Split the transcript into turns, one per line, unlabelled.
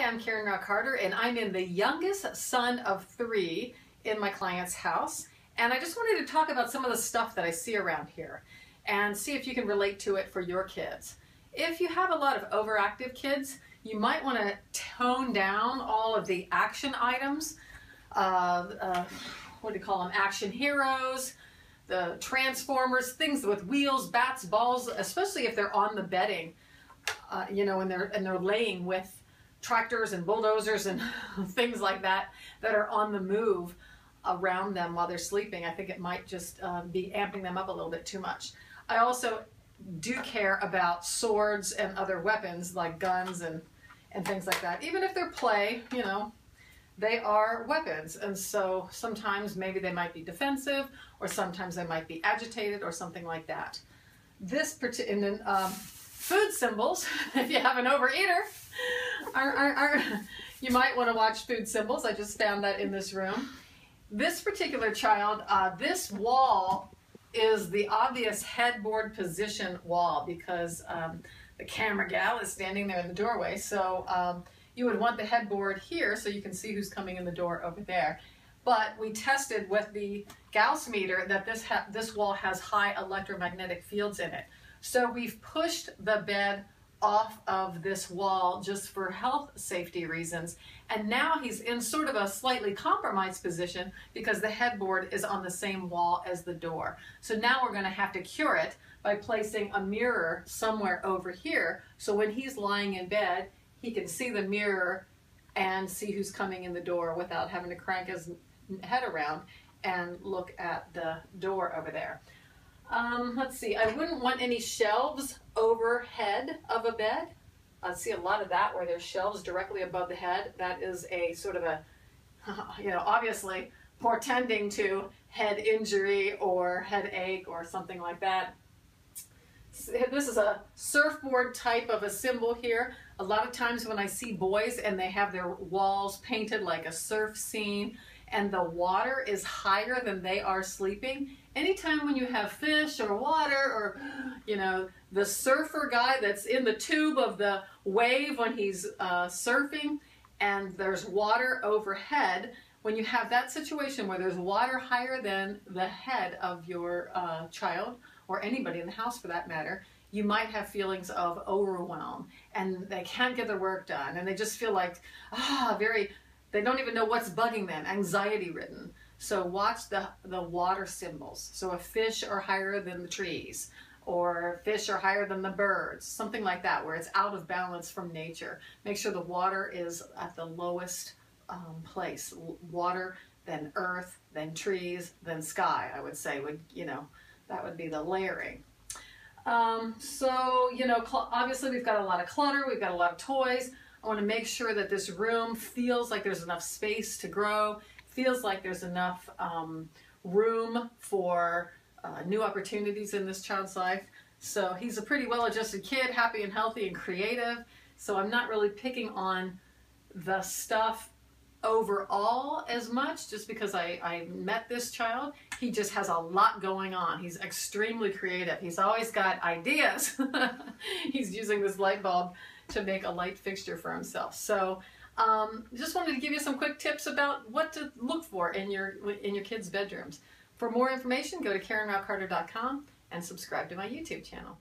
Hi, I'm Karen Rao Carter, and I'm in the youngest son of 3 in my client's house. And I just wanted to talk about some of the stuff that I see around here and see if you can relate to it for your kids. If you have a lot of overactive kids, you might want to tone down all of the action items. What do you call them? Action heroes, the transformers, things with wheels, bats, balls, especially if they're on the bedding, and they're laying with tractors and bulldozers and things like that are on the move around them while they're sleeping. I think it might just be amping them up a little bit too much. I also do care about swords and other weapons like guns and things like that. Even if they're play, they are weapons, and so sometimes maybe they might be defensive, or sometimes they might be agitated, or something like that. Food symbols, if you have an overeater, you might want to watch food symbols. I just found that in this room. This particular child, this wall is the obvious headboard position wall because the camera gal is standing there in the doorway. So you would want the headboard here so you can see who's coming in the door over there. But we tested with the Gauss meter that this wall has high electromagnetic fields in it. So we've pushed the bed off of this wall just for health safety reasons, and now he's in sort of a slightly compromised position because the headboard is on the same wall as the door. So now we're going to have to cure it by placing a mirror somewhere over here, so when he's lying in bed he can see the mirror and see who's coming in the door without having to crank his head around and look at the door over there. Let's see, I wouldn't want any shelves overhead of a bed. I see a lot of that where there's shelves directly above the head. That is a sort of a, obviously portending to head injury or headache or something like that. This is a surfboard type of a symbol here. A lot of times when I see boys and they have their walls painted like a surf scene and the water is higher than they are sleeping, anytime when you have fish or water or, the surfer guy that's in the tube of the wave when he's surfing and there's water overhead, when you have that situation where there's water higher than the head of your child or anybody in the house for that matter, you might have feelings of overwhelm and they can't get their work done and they just feel like, they don't even know what's bugging them, anxiety ridden. So watch the water symbols. So if fish are higher than the trees, or fish are higher than the birds, something like that, where it's out of balance from nature. Make sure the water is at the lowest place. Water, then earth, then trees, then sky, I would say, that would be the layering. Obviously we've got a lot of clutter, we've got a lot of toys. I want to make sure that this room feels like there's enough space to grow, feels like there's enough room for new opportunities in this child's life. So he's a pretty well-adjusted kid, happy and healthy and creative. So I'm not really picking on the stuff overall as much just because I met this child. He just has a lot going on. He's extremely creative. He's always got ideas. He's using this light bulb to make a light fixture for himself. So just wanted to give you some quick tips about what to look for in your kids' bedrooms. For more information, go to KarenRaoCarter.com and subscribe to my YouTube channel.